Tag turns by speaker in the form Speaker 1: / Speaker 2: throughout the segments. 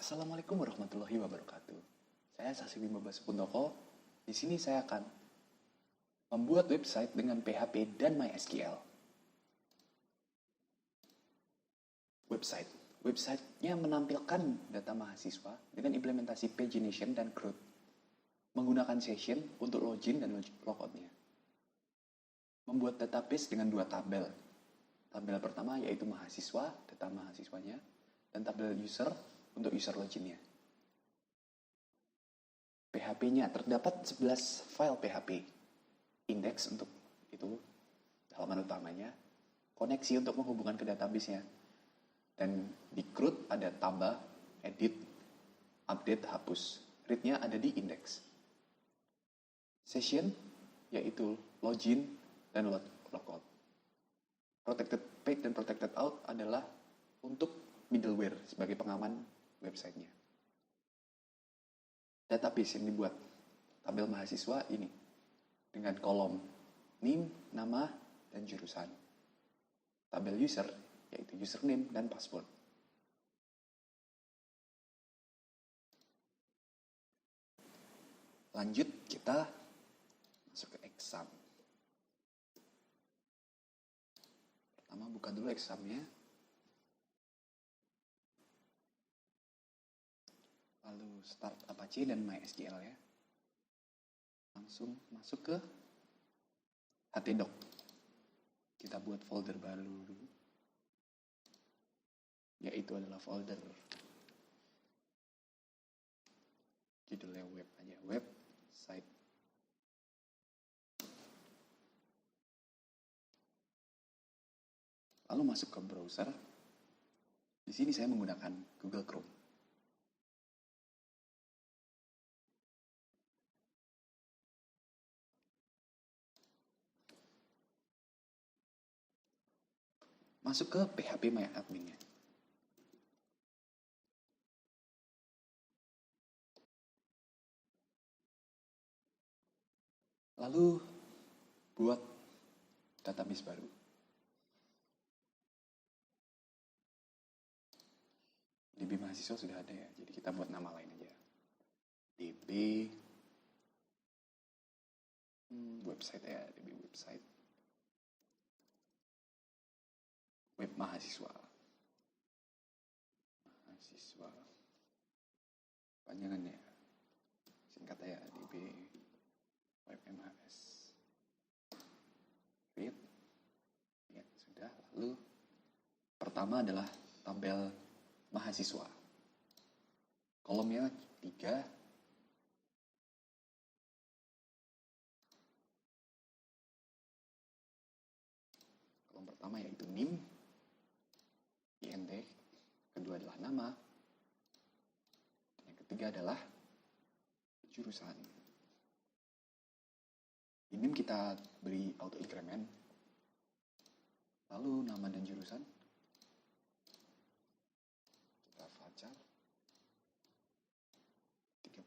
Speaker 1: Assalamualaikum warahmatullahi wabarakatuh. Saya Sasi Bima Basupundoko. Di sini saya akan membuat website dengan PHP dan MySQL. Websitenya menampilkan data mahasiswa dengan implementasi pagination dan CRUD, menggunakan session untuk login dan logoutnya. Membuat database dengan dua tabel. Tabel pertama yaitu mahasiswa, data mahasiswanya, dan tabel user untuk user loginnya. PHP-nya terdapat 11 file PHP. Index untuk itu, halaman utamanya. Koneksi untuk menghubungkan ke database-nya. Dan di CRUD ada tambah, edit, update, hapus. Read-nya ada di index. Session, yaitu login dan logout. Protected page dan protected out adalah untuk middleware sebagai pengaman websitenya. Database yang dibuat tabel mahasiswa ini dengan kolom name, nama, dan jurusan. Tabel user yaitu username dan password. Lanjut kita masuk ke exam. Pertama buka dulu examnya. Lalu start Apache dan MySQL ya. Langsung masuk ke htdoc. Kita buat folder baru dulu. Yaitu adalah folder judulnya web aja, website. Lalu masuk ke browser. Di sini saya menggunakan Google Chrome. Masuk ke PHP MyAdmin-nya. Lalu buat database baru. DB mahasiswa sudah ada ya, jadi kita buat nama lain aja. DB website ya, DB website. Web mahasiswa. Panjangannya singkat ya, DB web MHS. Create. Ya, sudah. Lalu pertama adalah tabel mahasiswa. Kolomnya 3. Kolom pertama yaitu NIM, INT, kedua adalah nama, yang ketiga adalah jurusan. Di NIM kita beri auto increment, lalu nama dan jurusan kita varchar 30.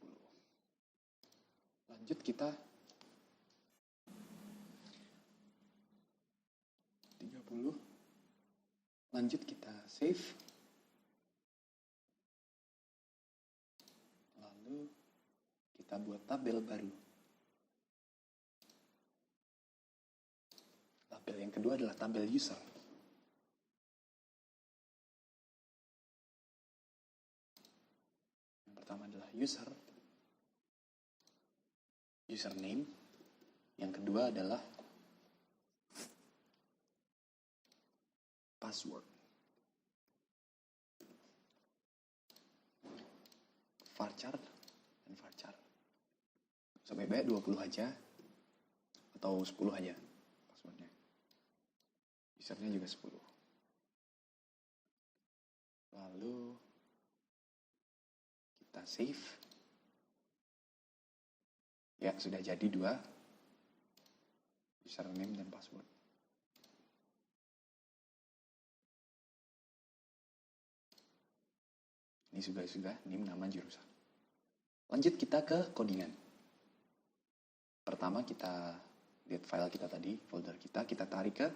Speaker 1: Lanjut kita 30. Lanjut kita save. Lalu kita buat tabel baru. Tabel yang kedua adalah tabel user. Yang pertama adalah user, username. Yang kedua adalah password. Varchar dan varchar. Sampai banyak 20 aja atau 10 aja passwordnya. Usernya juga 10. Lalu kita save. Ya, sudah jadi 2 username dan password. Ini sudah NIM, nama, jurusan. Lanjut kita ke codingan. Pertama kita lihat file kita tadi, folder kita tarik ke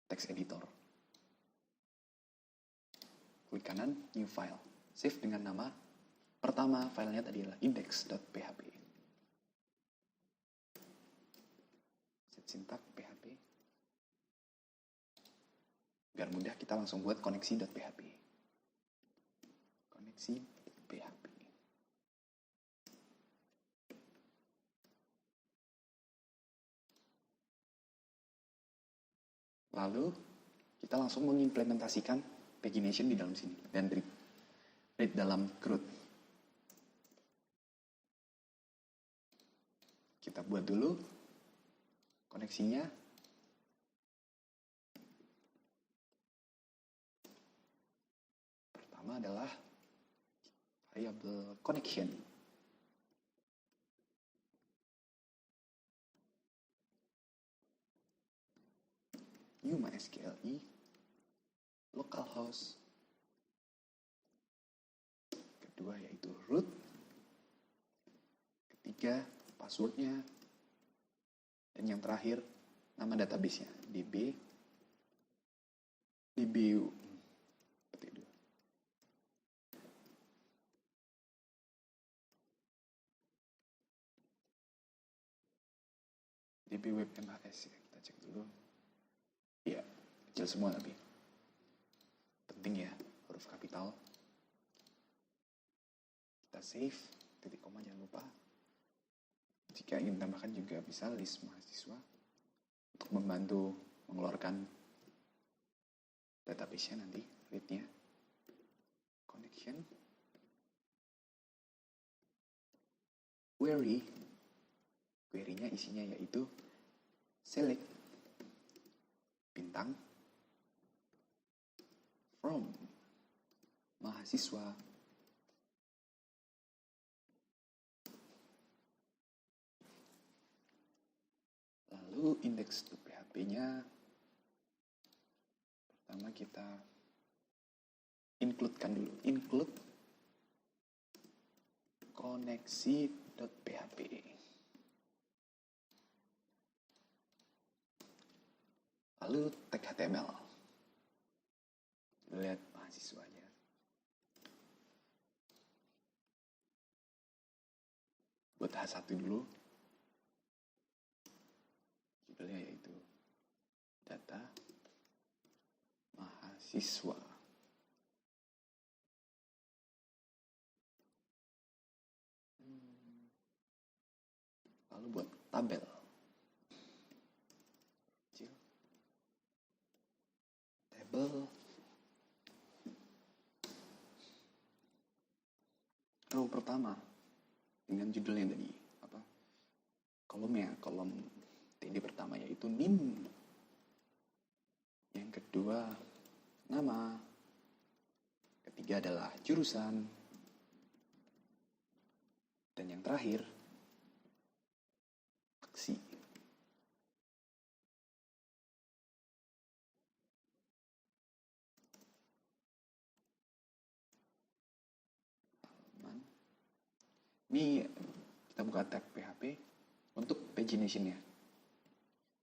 Speaker 1: text editor. Klik kanan, new file. save dengan nama pertama filenya tadi adalah index.php. Set syntax php. Biar mudah kita langsung buat koneksi.php. Koneksi PHP. Lalu kita langsung mengimplementasikan pagination di dalam sini dan read dalam CRUD. Kita buat dulu koneksinya. Pertama adalah variable connection. New MySQLi localhost. Kedua yaitu root. Ketiga passwordnya. Dan yang terakhir nama database-nya dbu. DB web MHS ya, kita cek dulu. Ya, kecil semua tapi penting ya, huruf kapital. Kita save, titik koma jangan lupa. Jika ingin tambahkan juga bisa list mahasiswa untuk membantu mengeluarkan database-nya nanti, read-nya. Connection. Query. Query-nya isinya yaitu select bintang from mahasiswa lalu index.php-nya pertama kita include-kan dulu, include koneksi.php. Lalu tag HTML. Lihat mahasiswanya. Buat H1 dulu. Judulnya yaitu data mahasiswa. Lalu buat tabel. Row pertama dengan judulnya tadi apa? Kolomnya, kolom TD pertama yaitu NIM. Yang kedua nama. Ketiga adalah jurusan. Dan yang terakhir aksi. Ini kita buka tab PHP untuk pagination-nya.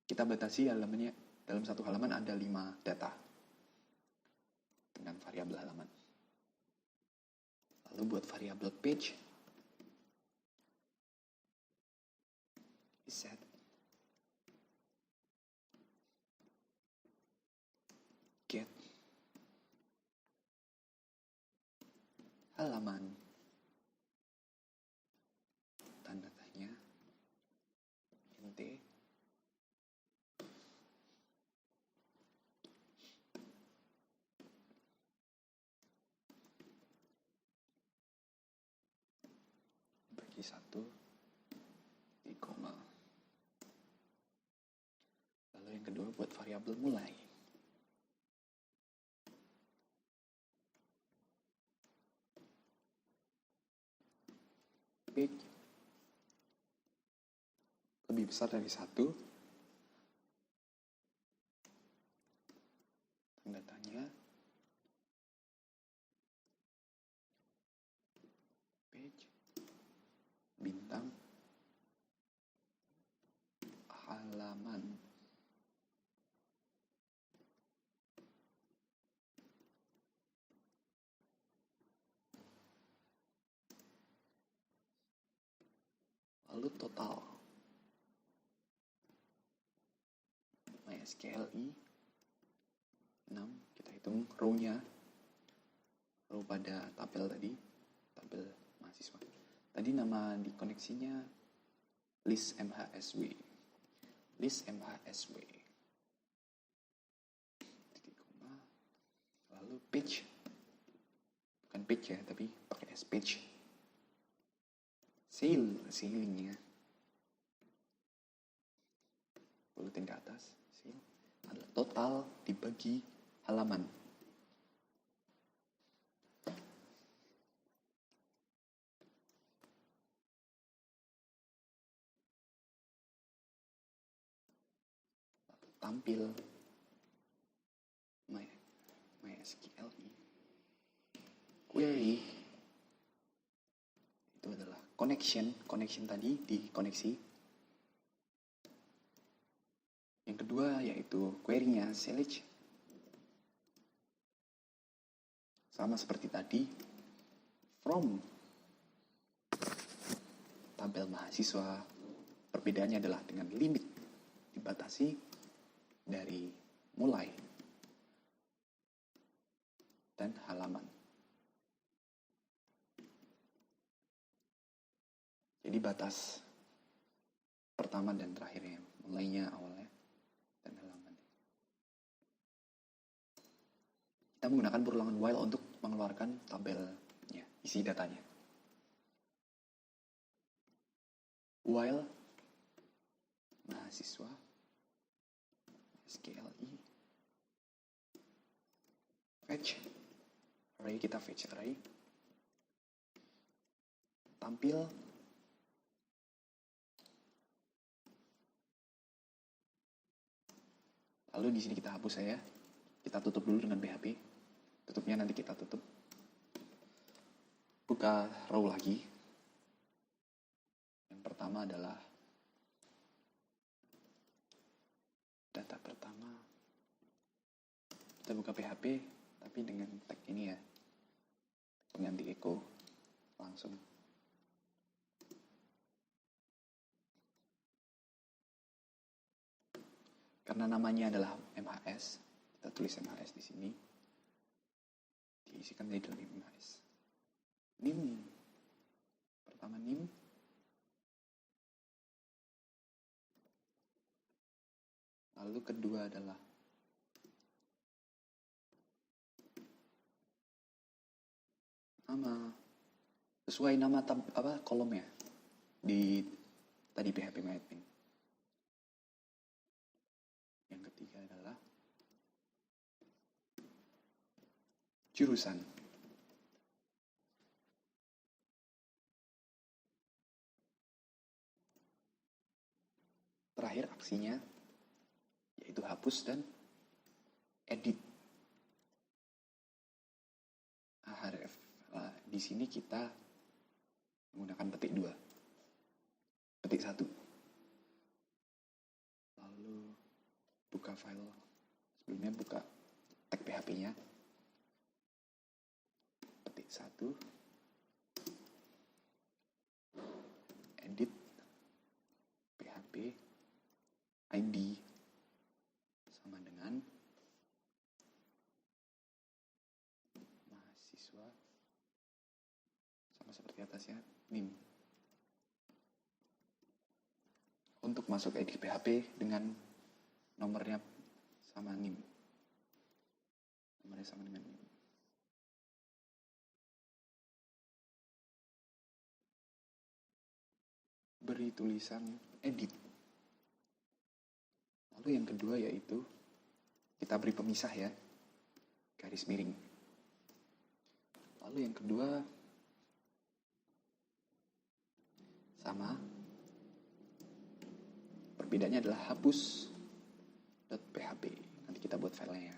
Speaker 1: Kita batasi halamannya, dalam satu halaman ada 5 data dengan variabel halaman. Lalu buat variabel page, set get halaman tanda tanya int bagi 1 di koma. Lalu yang kedua buat variabel mulai. Page lebih besar dari 1. Tanda tanya. Page. Bintang. Halaman. lalu total MySQL 6, kita hitung row-nya, row pada tabel tadi, tabel mahasiswa. Tadi nama di koneksinya list MHSW, titik koma, lalu page, bukan page ya, tapi pakai S, page, sailingnya, bulutin ke atas, sail, adalah total dibagi halaman. Tampil MySQL query itu adalah connection tadi di koneksi. Yang kedua yaitu query-nya select, sama seperti tadi, from tabel mahasiswa. Perbedaannya adalah dengan limit dibatasi dari mulai dan halaman. Jadi batas pertama dan terakhirnya, mulainya, awalnya, dan halaman. Kita menggunakan perulangan while untuk mengeluarkan tabelnya, isi datanya. While mahasiswa SQLi fetch array, kita fetch array, tampil lalu di sini kita hapus saja, kita tutup dulu dengan PHP, tutupnya nanti kita tutup, buka row lagi. Yang pertama adalah data pertama, kita buka PHP tapi dengan tag ini ya, pengganti echo langsung. Karena namanya adalah MHS, kita tulis MHS di sini, diisikan di dalam MHS. NIM, pertama NIM, lalu kedua adalah nama, sesuai nama kolomnya di tadi PHP MyAdmin. Yang ketiga adalah jurusan. Terakhir aksinya yaitu hapus dan edit. href. Di sini kita menggunakan petik 2. Petik 1. Lalu buka file. Sebelumnya buka tag PHP-nya. Petik 1. Edit PHP ID sama dengan mahasiswa, sama seperti atasnya, NIM. Untuk masuk edit PHP dengan nomornya sama NIM. Nomornya sama dengan NIM. Beri tulisan edit. Lalu yang kedua yaitu kita beri pemisah ya, garis miring. Lalu yang kedua sama, perbedaannya adalah hapus.php. Nanti kita buat filenya.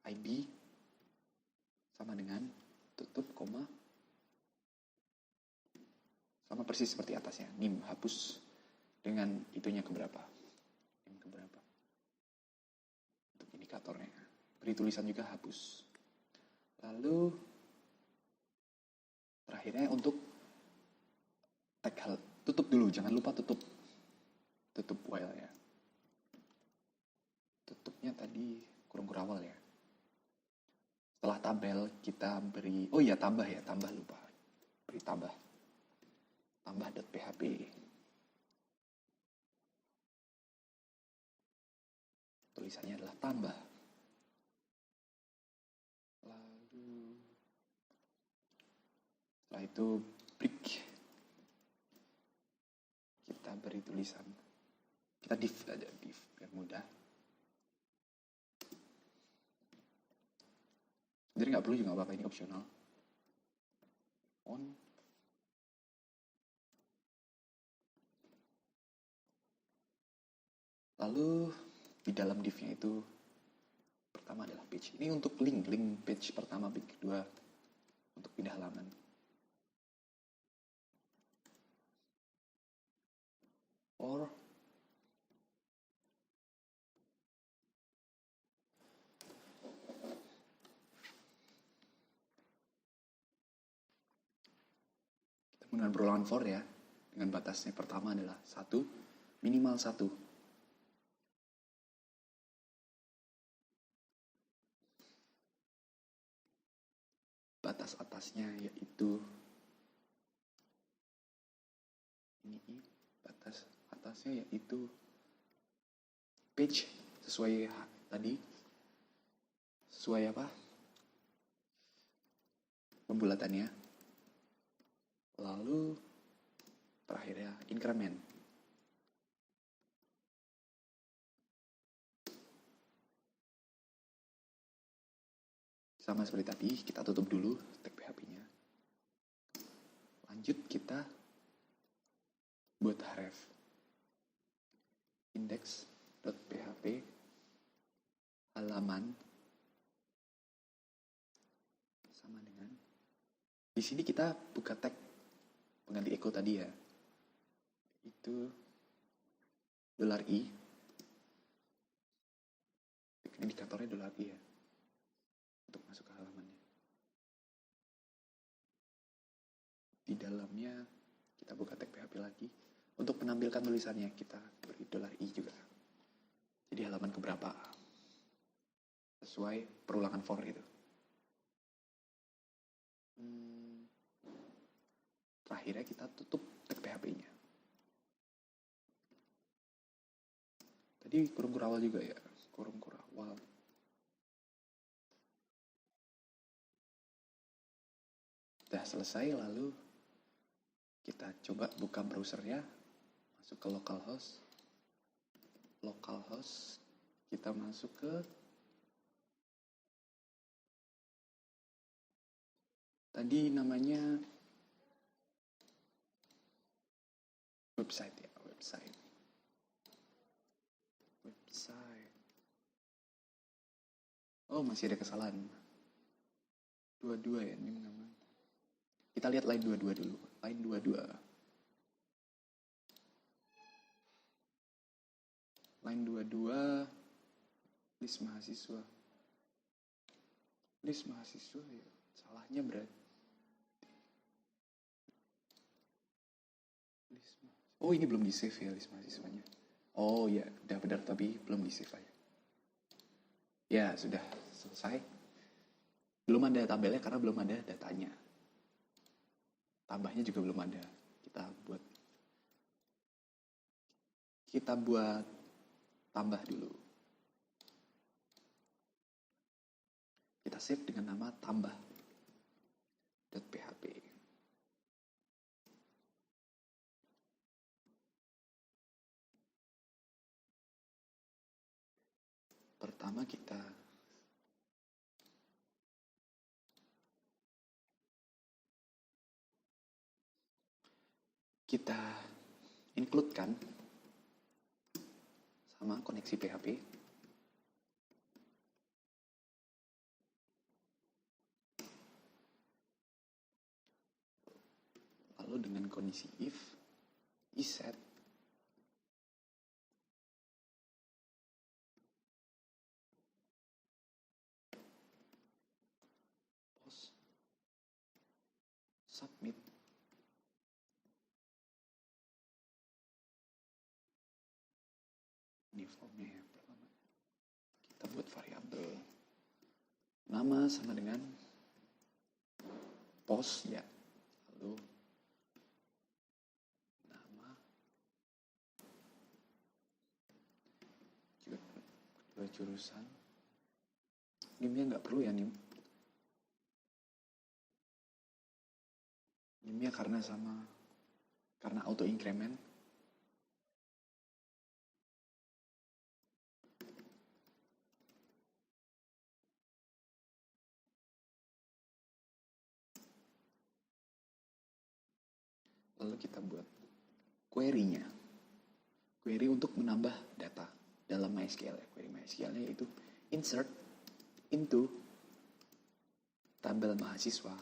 Speaker 1: ID sama dengan tutup koma, sama persis seperti atasnya. NIM hapus dengan itunya keberapa, NIM keberapa untuk indikatornya. Beri tulisan juga hapus. Lalu terakhirnya untuk tutup dulu, jangan lupa tutup while ya. Tutupnya tadi kurung kurawal ya. Setelah tabel kita beri, oh iya tambah lupa. Beri tambah .php. Tulisannya adalah tambah. Lalu setelah itu break. Kita beri tulisan. Kita div aja, div biar mudah. Jadi nggak perlu juga apa-apa, ini opsional. On. Lalu di dalam divnya itu pertama adalah page. Ini untuk link page pertama, page kedua untuk pindah halaman. Or kita menggunakan berulangan for ya, dengan batasnya pertama adalah 1, minimal 1. Batas atasnya yaitu ini, batas atasnya yaitu page sesuai tadi, sesuai apa? Pembulatannya. Lalu terakhirnya increment. Sama seperti tadi, kita tutup dulu tag PHP-nya. Lanjut kita buat href index.php halaman sama dengan di sini kita buka tag pengganti echo tadi ya, itu $i, indikatornya $i ya, untuk masuk ke halamannya. Di dalamnya kita buka tag PHP lagi. Untuk menampilkan tulisannya kita beri $i juga. Jadi halaman keberapa sesuai perulangan for itu. Terakhirnya kita tutup tag PHP-nya. Tadi kurung kurawal juga ya, kurung kurawal. Udah selesai, lalu kita coba buka browsernya, masuk ke localhost, kita masuk ke tadi namanya website ya, website. Oh, masih ada kesalahan. 22 ya ini namanya. Kita lihat line 22 dulu. Line 22. Line 22 list mahasiswa. List mahasiswa ya. Salahnya berarti. Oh, ini belum di-save ya list mahasiswanya. Oh ya, udah benar tapi belum di-save aja. Ya, sudah selesai. Belum ada tabelnya karena belum ada datanya. Tambahnya juga belum ada. Kita buat tambah dulu. Kita save dengan nama tambah.php. Pertama kita include-kan sama koneksi PHP. Lalu dengan kondisi if, iset, post, submit, nama sama dengan pos ya. Lalu nama juga kedua jurusan. NIM-nya nggak perlu ya NIM. NIM-nya karena auto increment. Lalu kita buat query-nya. Query untuk menambah data dalam MySQL ya. Query MySQL-nya yaitu insert into tabel mahasiswa.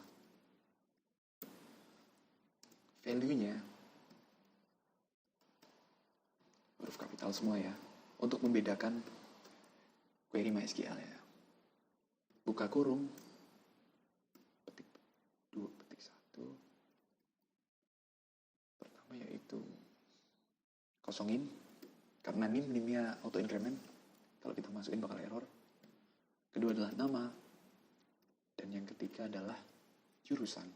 Speaker 1: Value-nya huruf kapital semua ya. Untuk membedakan query MySQL ya. Buka kurung. Petik 2, petik 1. Pertama yaitu kosongin. Karena NIM-nya auto increment. Kalau kita masukin bakal error. Kedua adalah nama. Dan yang ketiga adalah jurusan.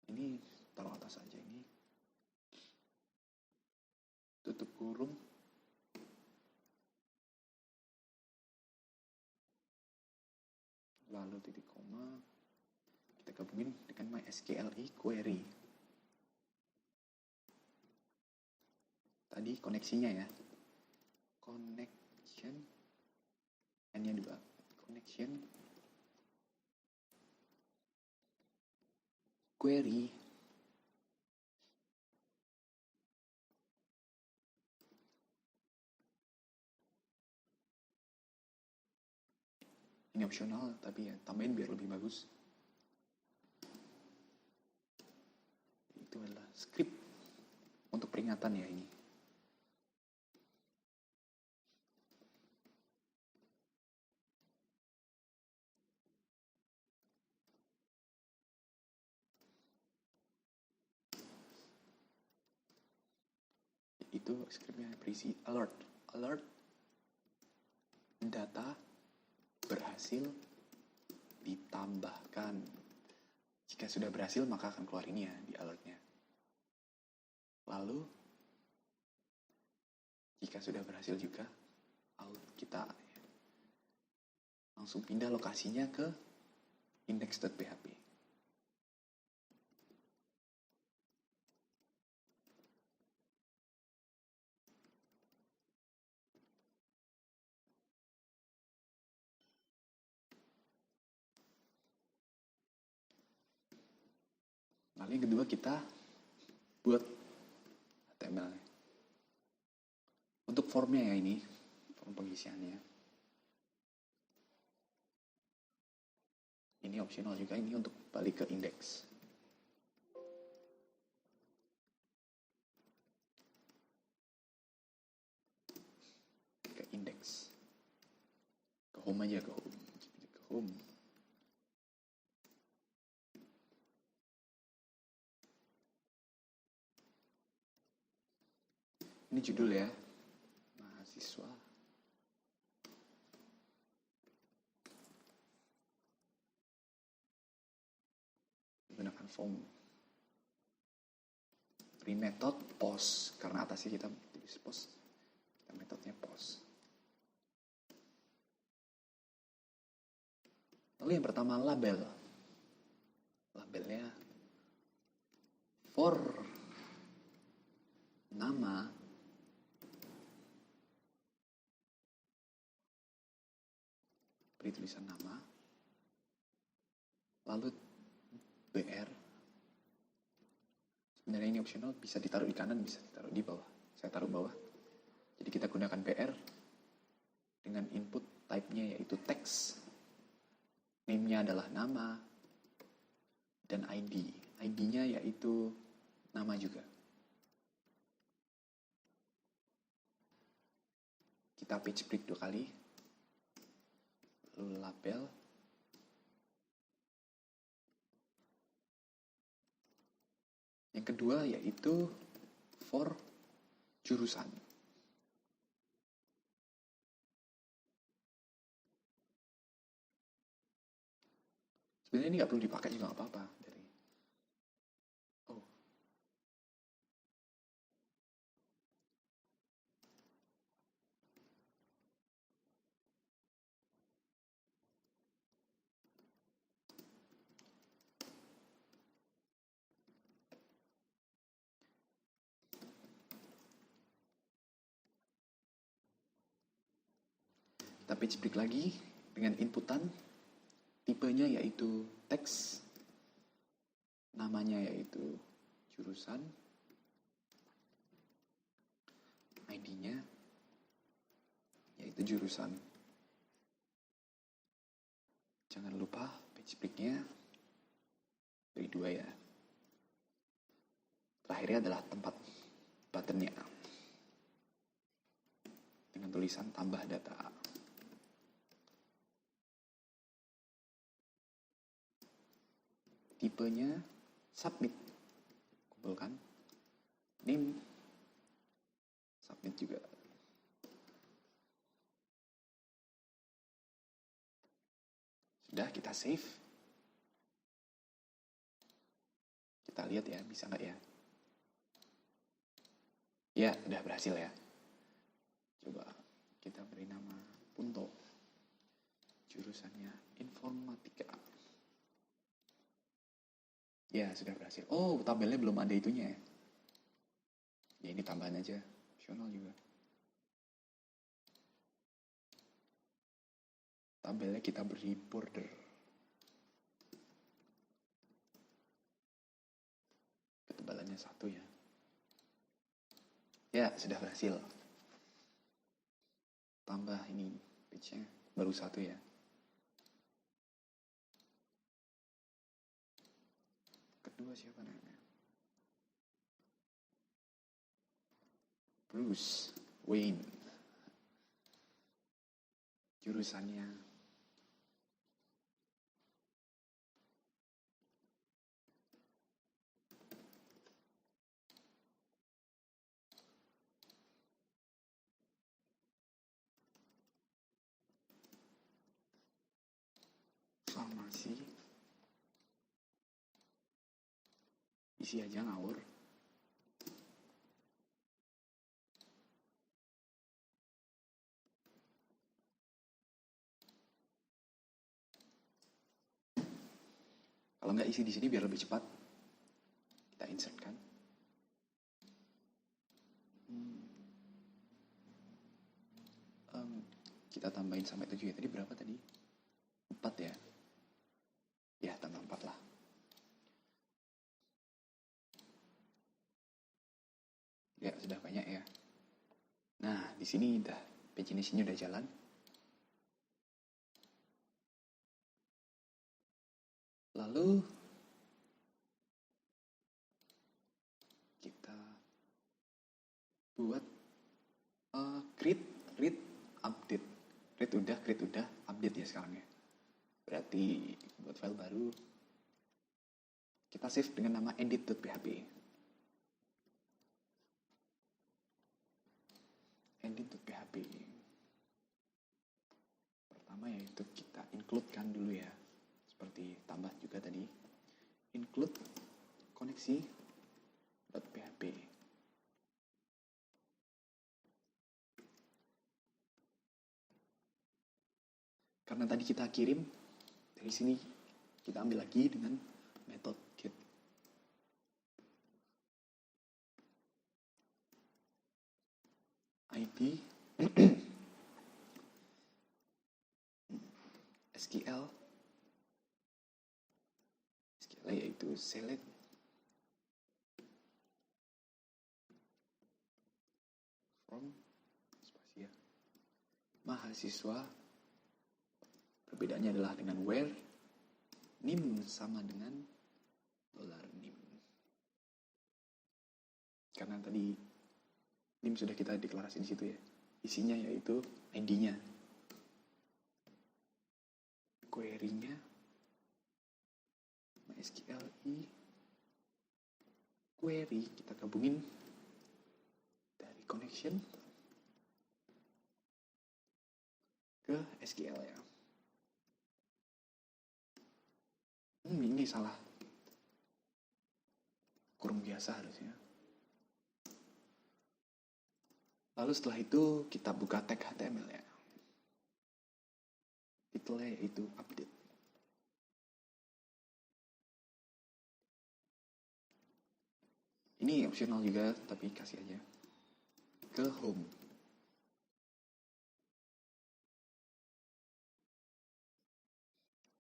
Speaker 1: Ini taruh atas aja ini. Tutup kurung. Lalu titik koma. Kita gabungin dengan MySQL query. Tadi koneksinya ya. Connection. N-nya 2. Connection. Query. Ini opsional, tapi ya tambahin biar lebih bagus. Itu adalah script untuk peringatan ya ini. Itu scriptnya berisi alert. Alert data berhasil ditambahkan. Jika sudah berhasil maka akan keluar ini ya di alertnya. Lalu jika sudah berhasil juga kita langsung pindah lokasinya ke index.php. Lalu yang kedua kita buat HTML. Untuk formnya ya ini, form pengisiannya. Ini opsional juga, ini untuk balik ke indeks. Ke indeks. Ke home aja, ke home. Ini judul ya, mahasiswa. Gunakan form. Beri metode post, karena atasnya kita tulis post. Dan metodenya post. Lalu yang pertama label. Labelnya for nama beri tulisan nama, lalu BR. Sebenarnya ini optional, bisa ditaruh di kanan, bisa ditaruh di bawah. Saya taruh bawah. Jadi kita gunakan BR dengan input type-nya yaitu text. Name-nya adalah nama dan ID. ID-nya yaitu nama juga. Kita page break 2 kali. Lalu label. Yang kedua yaitu for jurusan. Sebenarnya ini nggak perlu dipakai juga nggak apa-apa. Oh, kita page break lagi dengan inputan. Tipenya yaitu teks, namanya yaitu jurusan, ID-nya yaitu jurusan. Jangan lupa page break-nya dari 2 ya. Terakhirnya adalah tempat button-nya dengan tulisan tambah data. Tipenya submit, kumpulkan. Name, submit juga. Sudah, kita save. Kita lihat ya, bisa nggak ya? Ya, udah berhasil ya. Coba kita beri nama Punto. Jurusannya informatika. Ya, sudah berhasil. Oh, tabelnya belum ada itunya ya. Ya, ini tambahan aja. Opsional juga. Tabelnya kita beri border. Ketebalannya 1 ya. Ya, sudah berhasil. Tambah ini page-nya baru 1 ya. Kedua siapa namanya? Bruce Wayne. Jurusannya farmasi. Isi aja ngawur. Kalau nggak isi di sini biar lebih cepat, kita insert kan. Kita tambahin sampai 7 ya. Tadi berapa tadi? 4 ya. Ya, tambah 4 lah. Ya, sudah banyak ya. Nah, di sini udah pagination-nya udah jalan. Lalu kita buat create, update. Create udah, update ya sekarang ya. Berarti buat file baru kita save dengan nama edit.php. Edit.php. Pertama yaitu kita include-kan dulu ya. Seperti tambah juga tadi. Include koneksi.php. Karena tadi kita kirim, dari sini kita ambil lagi dengan metode get. ID SQL yaitu select from spasia mahasiswa. Perbedaannya adalah dengan where, nim sama dengan $nim. Karena tadi nim sudah kita deklarasi di situ ya. Isinya yaitu ID-nya. Query-nya MySQL query kita gabungin dari connection ke SQL ya. Ini salah. Kurung biasa harusnya. Lalu setelah itu kita buka tag HTML ya. Titelnya yaitu update. Ini optional juga, tapi kasih aja ke home.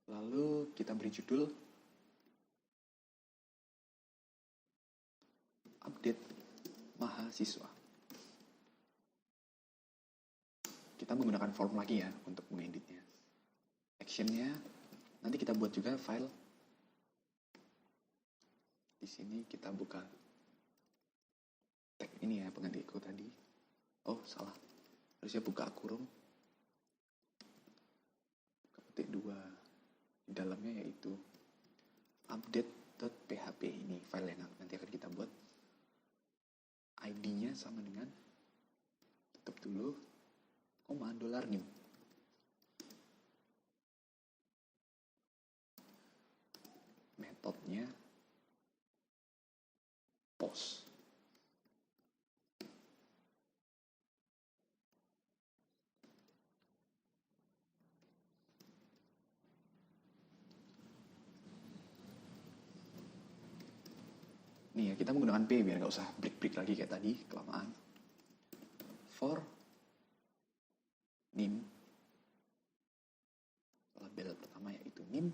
Speaker 1: Lalu kita beri judul update mahasiswa. Kita menggunakan form lagi ya untuk mengeditnya. Actionnya nanti kita buat juga file. Di sini kita buka tag ini ya, pengeditku tadi. Oh salah, harusnya buka kurung. Buka petik 2. Di dalamnya yaitu update.php, ini file yang nanti akan kita buat. ID-nya sama dengan, tutup dulu, $new. Metodenya post. Nih ya, kita menggunakan P biar nggak usah break-break lagi kayak tadi, kelamaan. For name, label pertama yaitu name.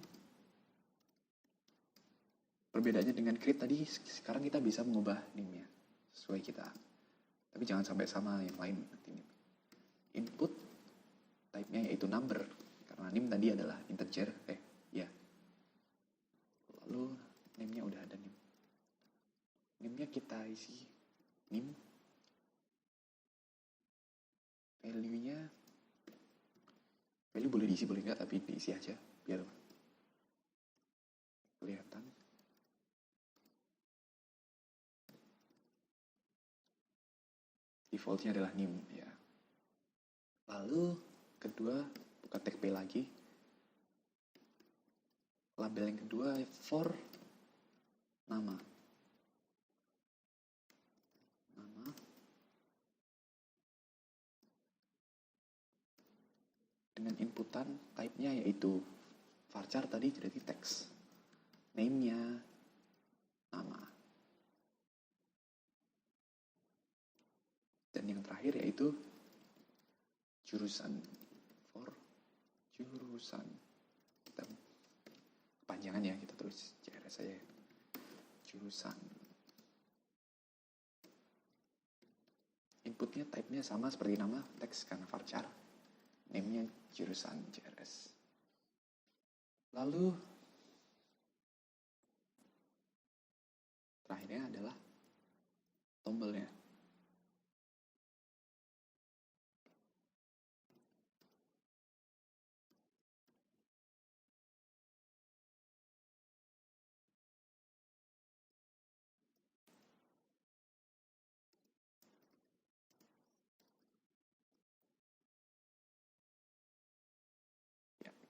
Speaker 1: Perbedaannya dengan create tadi, sekarang kita bisa mengubah name-nya sesuai kita. Tapi jangan sampai sama yang lain nanti. Input, type-nya yaitu number, karena name tadi adalah integer. Ya. Lalu name-nya udah ada name. Name-nya kita isi name. Value-nya, value boleh diisi boleh enggak, tapi diisi aja biar kelihatan. Defaultnya adalah name ya. Lalu kedua buka tag P lagi. Label yang kedua for nama. Dengan inputan type-nya yaitu varchar tadi, jadi teks. Name-nya nama. Dan yang terakhir yaitu jurusan, for jurusan. Kita kepanjangan ya, kita tulis CRS saja. Jurusan. Inputnya type-nya sama seperti nama, teks karena varchar. Name-nya jurusan CRS. Lalu terakhirnya adalah tombolnya.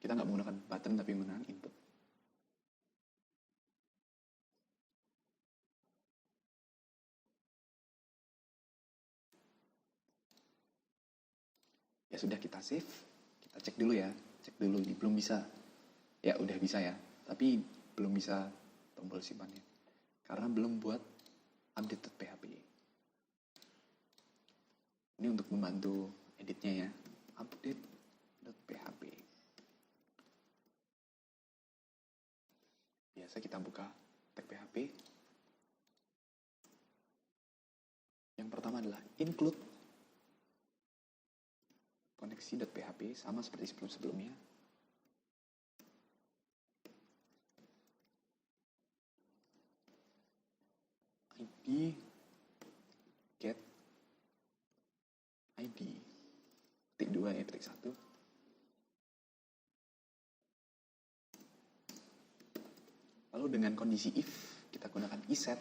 Speaker 1: Kita nggak menggunakan button tapi menggunakan input. Ya sudah, kita save. Kita cek dulu ya. Cek dulu ini belum bisa. Ya udah bisa ya. Tapi belum bisa tombol simpannya. Karena belum buat update.php. Ini untuk membantu editnya ya. Update.php. Biasa kita buka tag PHP. Yang pertama adalah include koneksi.php, sama seperti sebelumnya. ID get ID petik 2 ya, petik 1. Lalu dengan kondisi if, kita gunakan iset.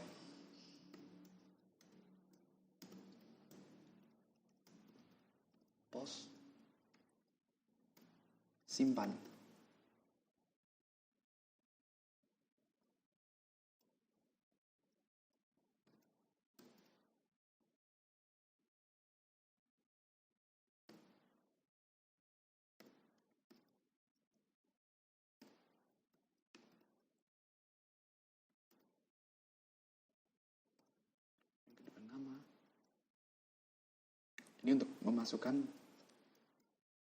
Speaker 1: Post. Simpan. Ini untuk memasukkan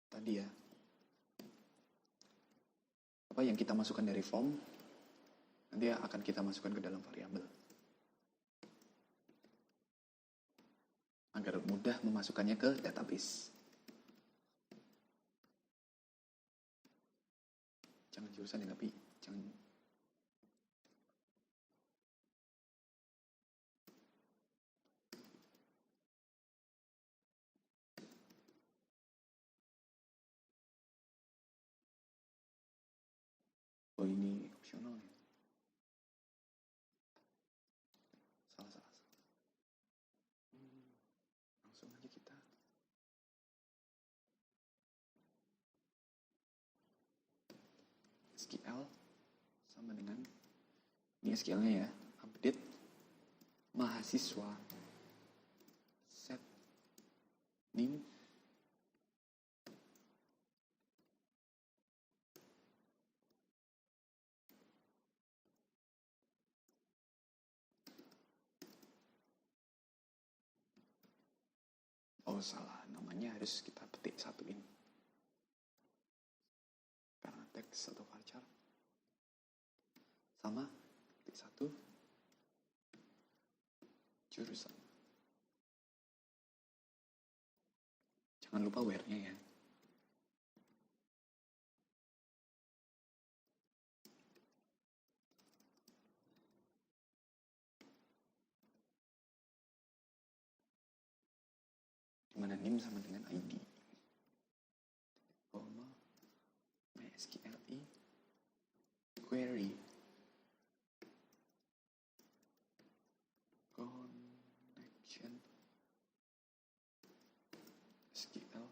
Speaker 1: tadi ya, apa yang kita masukkan dari form, nanti akan kita masukkan ke dalam variabel. Agar mudah memasukkannya ke database. Jangan jurusan ya, tapi jangan. Oh, ini opsional ya. Salah. Langsung aja kita. SQL sama dengan ini SQL-nya ya, update mahasiswa set name oh salah, namanya harus kita petik satuin karena teks atau varchar sama petik satu jurusan. Jangan lupa where-nya ya. Dimana name sama dengan ID. MySQL query connection SQL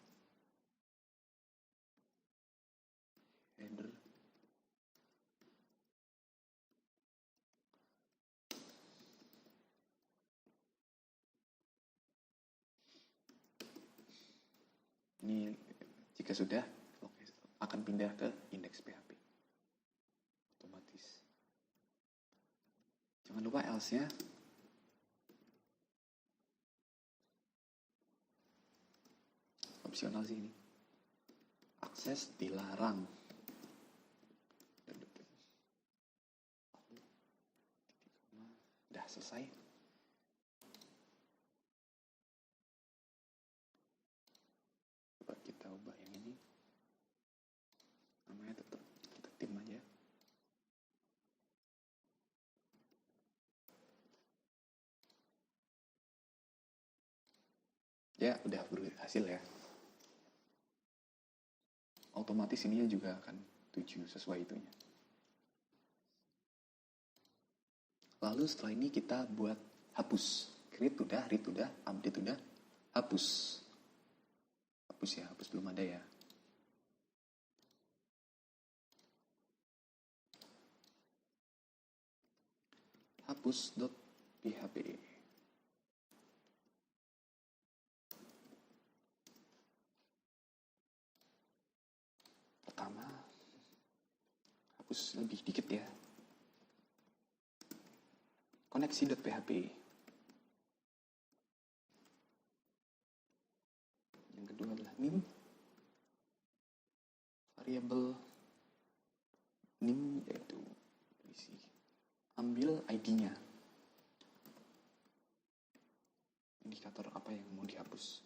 Speaker 1: header ini jika sudah akan pindah ke indeks PHP otomatis. Jangan lupa else-nya. Opsional sih ini. Akses dilarang. Udah selesai. Coba kita ubah yang ini. Namanya tetap kita tim aja. Ya, udah berhasil ya. Otomatis ininya juga akan 7 sesuai itunya. Lalu setelah ini kita buat hapus. Create udah, read udah, update udah, hapus. Hapus ya, hapus belum ada ya. Hapus.php. Pertama, hapus lebih dikit ya. Koneksi.php. Yang kedua adalah name. Variable name yaitu isi. Ambil ID-nya. Indikator apa yang mau dihapus.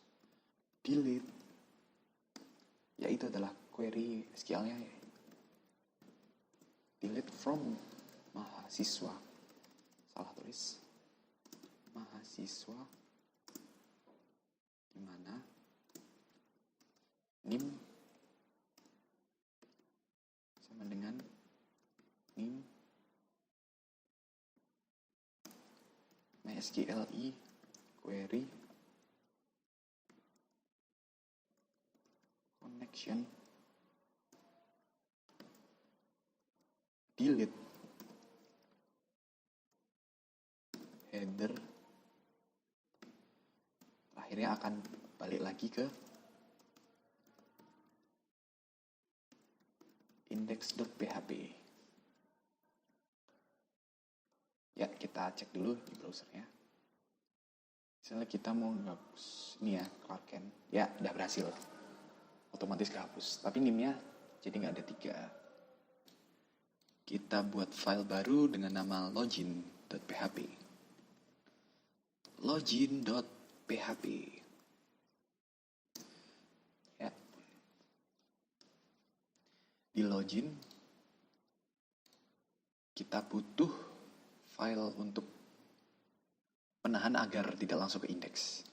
Speaker 1: Delete. Yaitu adalah query SQL-nya ya. Delete from mahasiswa. Salah tulis. Mahasiswa. Dimana name sama dengan name MySQL query connection delete header. Akhirnya akan balik lagi ke index.php. Ya, kita cek dulu di browsernya. Misalnya kita mau ngapus ini ya, Clark Kent. Ya, udah berhasil. Otomatis kehapus. Tapi NIM-nya jadi nggak ada 3. Kita buat file baru dengan nama login.php. Login.php. Ya. Di login, kita butuh file untuk penahan agar tidak langsung ke indeks.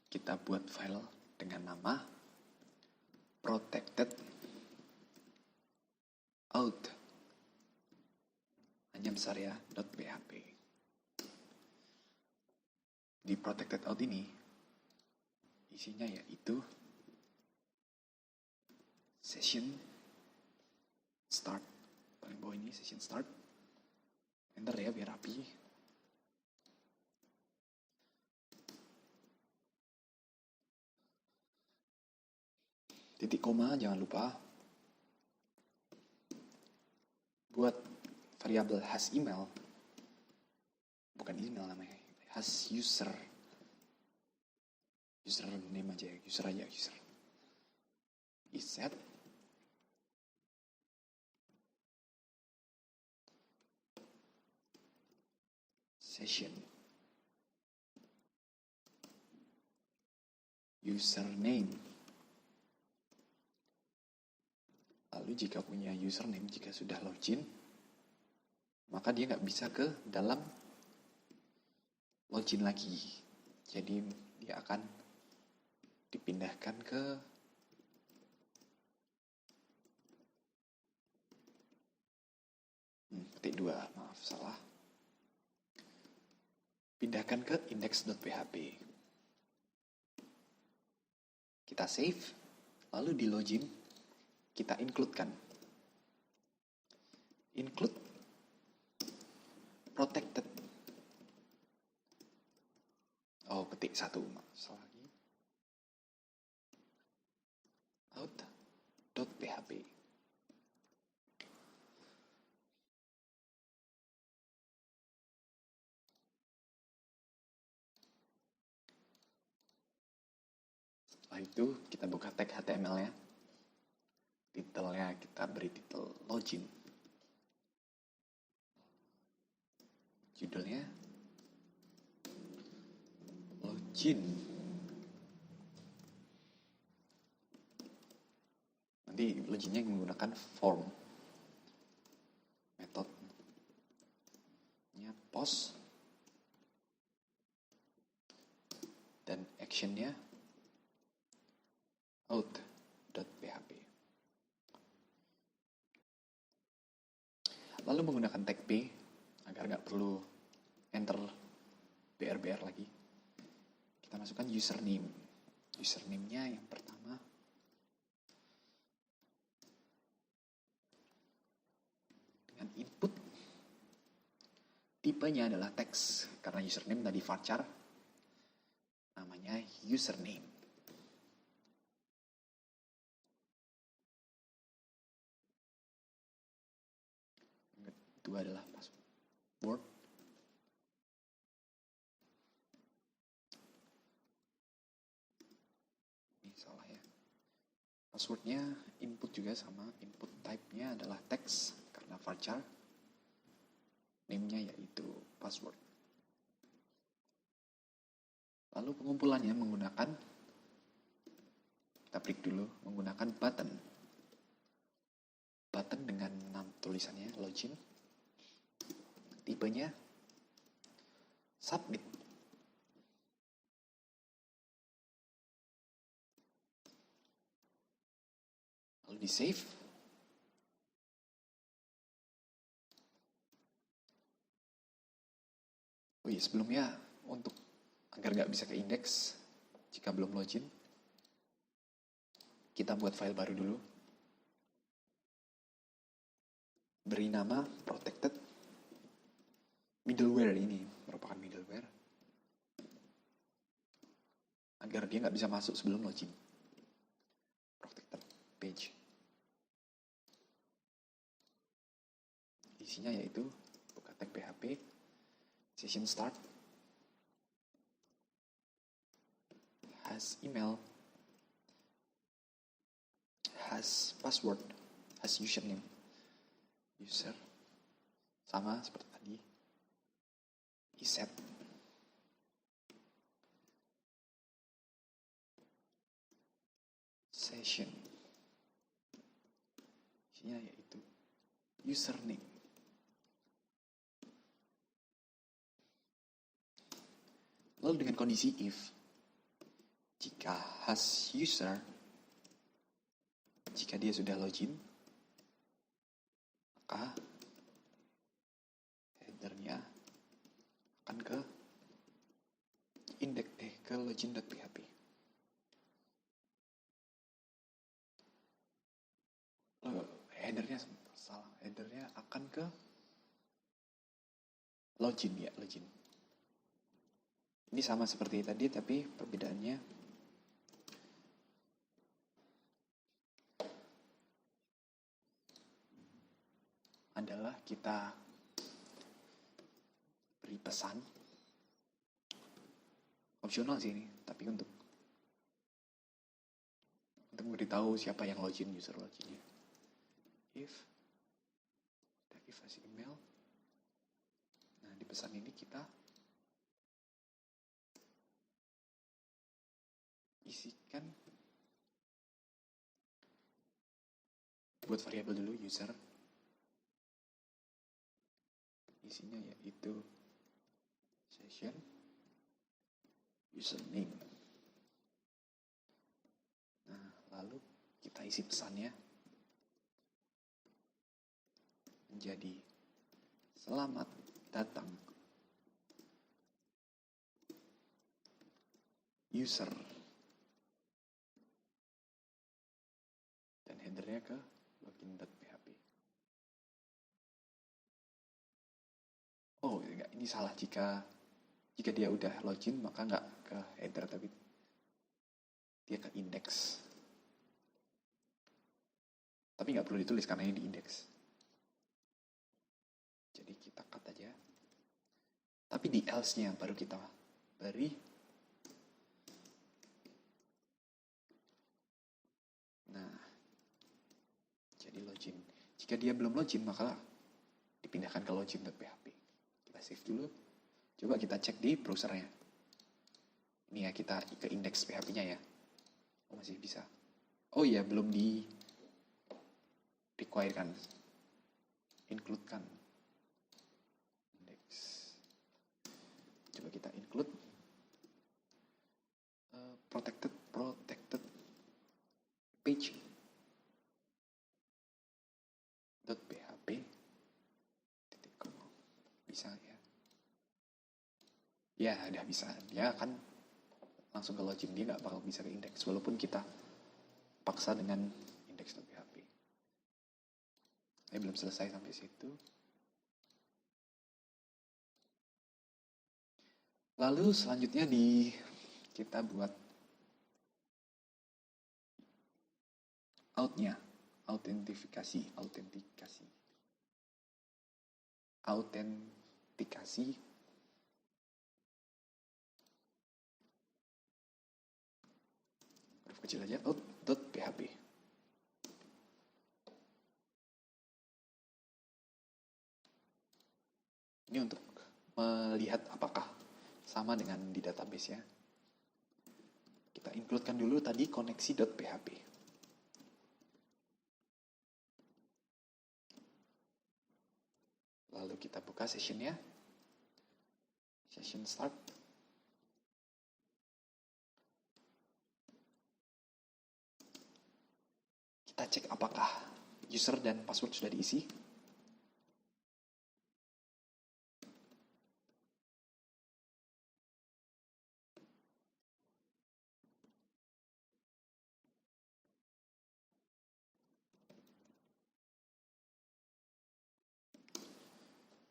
Speaker 1: Kita buat file dengan nama protected out hanya besar ya .php. Di protected out ini isinya yaitu session start, paling bawah ini session start, enter ya biar rapi. Titik koma jangan lupa. Buat variabel has email, bukan email namanya, has user name aja, user is set session username. Lalu jika punya username, jika sudah login, maka dia nggak bisa ke dalam login lagi. Jadi dia akan dipindahkan ke petik 2, maaf salah. Pindahkan ke index.php. Kita save, lalu di login kita include-kan. Include protected. Oh, petik 1, salah lagi. Out.php. Setelah itu kita buka tag HTML-nya. Titelnya kita beri titel login. Judulnya login. Nanti loginnya menggunakan form. Metodenya post. Dan actionnya out.php. Lalu menggunakan tag p agar nggak perlu enter BR lagi. Kita masukkan username. Username-nya yang pertama dengan input tipenya adalah teks karena username tadi varchar, namanya username. Kedua adalah password. Ini salah ya. Passwordnya input juga sama. Input type-nya adalah teks karena varchar. Name-nya yaitu password. Lalu pengumpulannya menggunakan, kita break dulu, menggunakan button. Button dengan tulisannya login. Tipenya submit. Lalu di save. Oh iya, sebelumnya untuk agar nggak bisa ke indeks jika belum login, kita buat file baru dulu. Beri nama protected middleware. Ini merupakan middleware agar dia nggak bisa masuk sebelum login. Protected page. Isinya yaitu buka tag PHP, session start, has email, has password, has username. User sama seperti tadi. Iset. Session. Isinya yaitu username. Lalu dengan kondisi if, jika has user, jika dia sudah login, maka headernya akan ke ke login.php. Headernya akan ke login ya, login. Ini sama seperti tadi, tapi perbedaannya adalah kita beri pesan, opsional sih ini, tapi untuk memberitahu siapa yang login, user loginnya. If has email, nah di pesan ini kita isikan buat variabel dulu user, isinya yaitu session username. Nah lalu kita isi pesannya menjadi selamat datang user, dan headernya ke login.php. Oh enggak, ini salah. Jika dia udah login maka nggak ke header, tapi dia ke index. Tapi nggak perlu ditulis karena ini di index. Jadi kita cut aja. Tapi di else-nya baru kita beri jadi login. Jika dia belum login maka dipindahkan ke login.php. Kita save dulu. Coba kita cek di browsernya. Ini ya, kita ke index PHP-nya ya. Oh masih bisa. Oh iya, belum di require kan. Include kan. Index. Coba kita include protected page .php. Bisa ya. Ya, udah bisa. Dia akan langsung ke login. Dia nggak bakal bisa ke index. Walaupun kita paksa dengan index.php. Ini belum selesai sampai situ. Lalu selanjutnya kita buat out-nya. Autentikasi. Huruf kecil aja, out.php. Ini untuk melihat apakah sama dengan di database ya. Kita includekan dulu tadi koneksi.php. Lalu kita buka sessionnya. Session start. Kita cek apakah user dan password sudah diisi.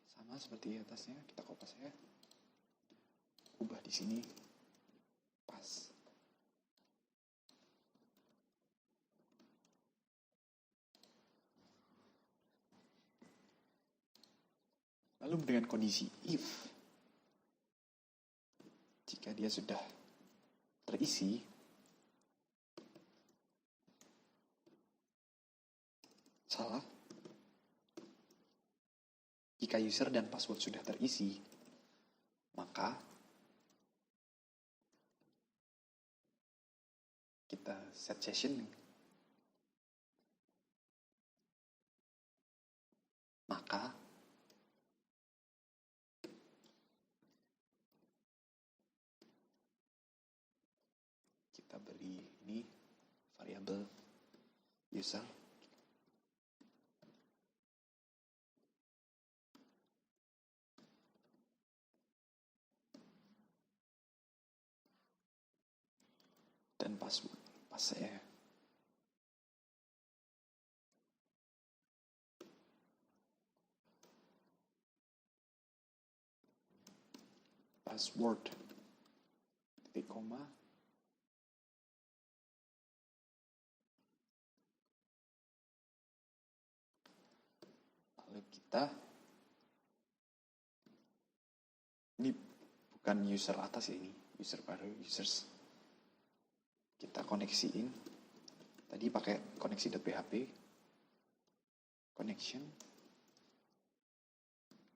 Speaker 1: Sama seperti atasnya, kita kopas ya. Ubah di sini. Pas. Lalu dengan kondisi if, jika dia sudah terisi, salah. Jika user dan password sudah terisi, maka kita set session. Maka kita beri ini variabel user. Dan password pas saya password titik koma lalu kita ini bukan user atas ya, ini user baru, users kita koneksiin tadi pakai koneksi.php connection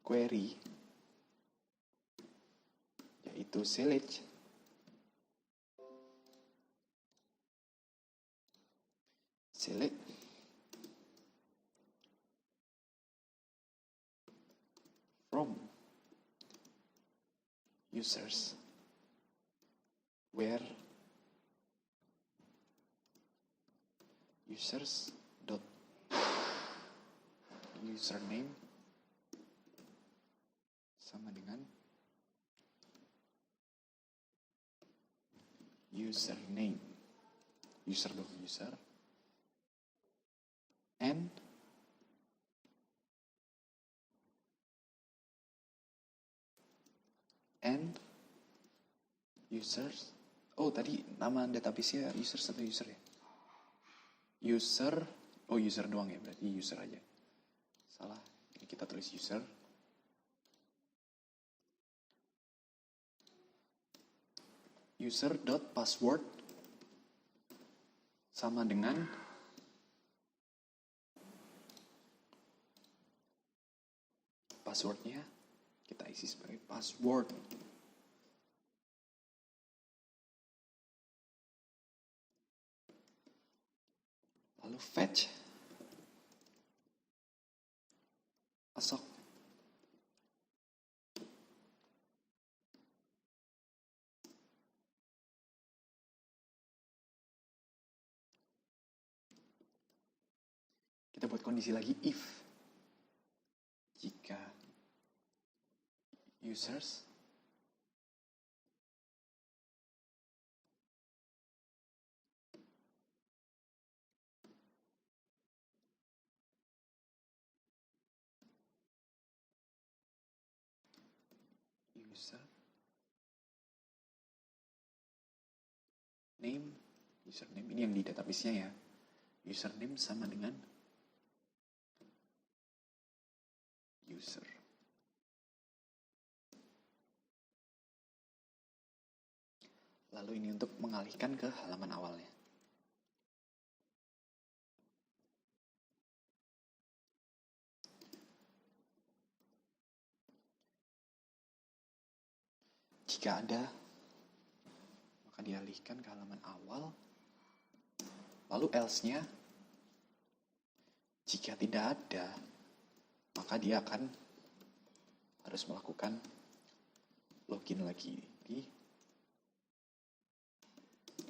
Speaker 1: query yaitu select from users where users dot username sama dengan username user dot user and users. Oh tadi nama database-nya users atau user ya? User, oh user doang ya, berarti user aja. Salah, ini kita tulis user. User.password sama dengan passwordnya kita isi sebagai password. Lalu fetch asok kita buat kondisi lagi if jika users username ini yang di database-nya ya, username sama dengan user. Lalu ini untuk mengalihkan ke halaman awalnya. Jika ada, maka dialihkan ke halaman awal. Lalu else-nya, jika tidak ada, maka dia akan harus melakukan login lagi di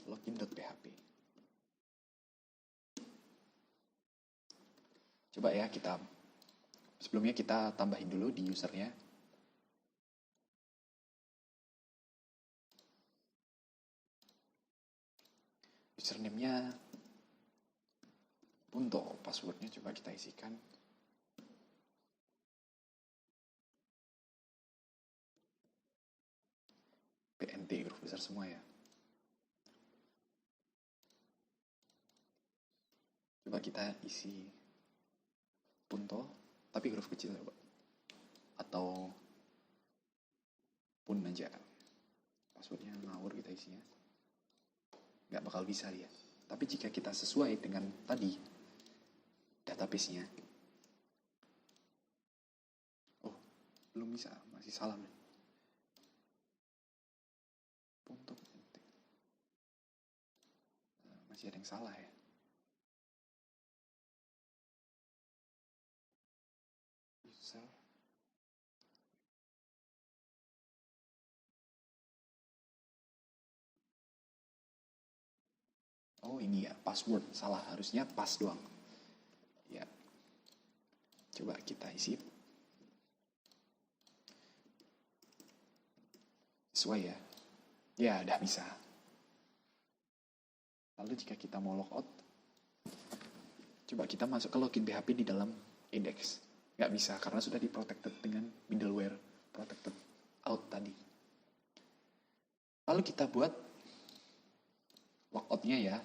Speaker 1: login.php. Coba ya sebelumnya kita tambahin dulu di usernya. Username-nya untuk passwordnya coba kita isikan. PNT huruf besar semua ya. Coba kita isi punto, tapi huruf kecil ya Pak. Atau pun aja. Passwordnya ngawur kita isinya. nggak bakal bisa dia. Tapi jika kita sesuai dengan tadi database-nya, oh belum bisa, masih salah. Untuk masih ada yang salah ya. User. Oh ini ya, password salah, harusnya pass doang. Ya, coba kita isi. Sesuai ya. Ya, udah bisa. Lalu jika kita mau logout, coba kita masuk ke login PHP di dalam index. Nggak bisa karena sudah diprotected dengan middleware protected out tadi. Lalu kita buat logout-nya ya.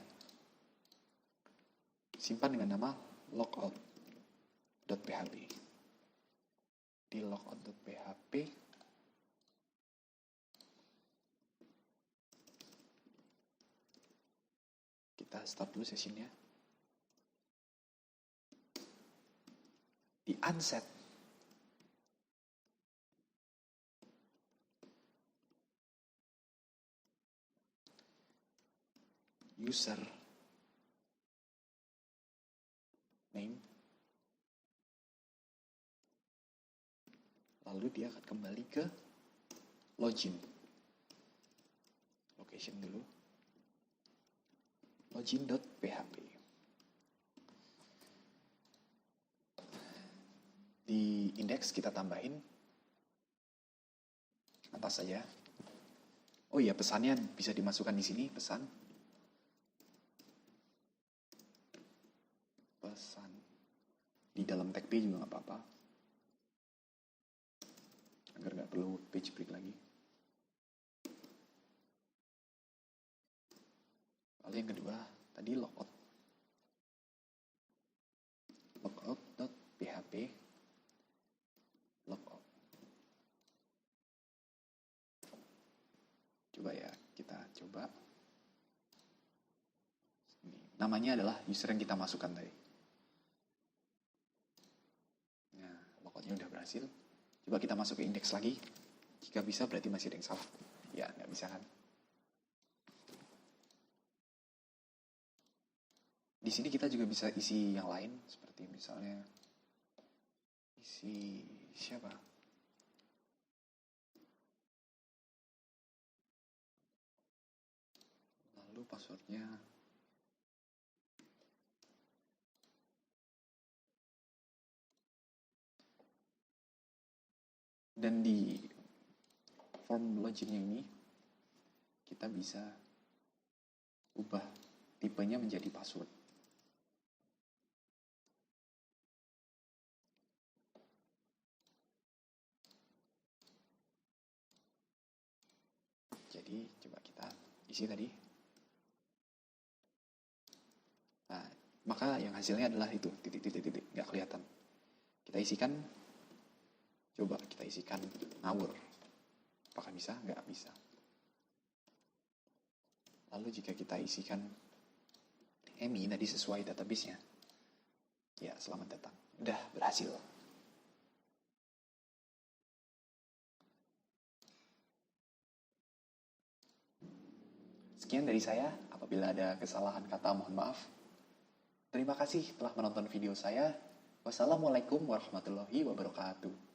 Speaker 1: Simpan dengan nama logout.php. Di logout.php kita start dulu sessionnya. Di unset user name, lalu dia akan kembali ke login. Location dulu, login.php. Di index kita tambahin atas saja. Oh iya, pesannya bisa dimasukkan di sini, pesan di dalam tag page juga nggak apa-apa, agar nggak perlu page break lagi. Lalu yang kedua tadi logout.php, logout. Coba ya, kita coba. Ini namanya adalah user yang kita masukkan tadi. Nah, logoutnya udah berhasil. Coba kita masuk ke index lagi. Jika bisa berarti masih ada yang salah. Ya, nggak bisa kan? Di sini kita juga bisa isi yang lain, seperti misalnya isi siapa? Lalu passwordnya dan di form loginnya ini kita bisa ubah tipenya menjadi password. Jadi coba kita isi tadi. Nah, maka yang hasilnya adalah itu, titik-titik, nggak kelihatan. Kita isikan, coba kita isikan ngawur. Apakah bisa? Nggak bisa. Lalu jika kita isikan Emi tadi sesuai database-nya, ya selamat datang. Udah berhasil. Sekian dari saya. Apabila ada kesalahan kata, mohon maaf. Terima kasih telah menonton video saya. Wassalamualaikum warahmatullahi wabarakatuh.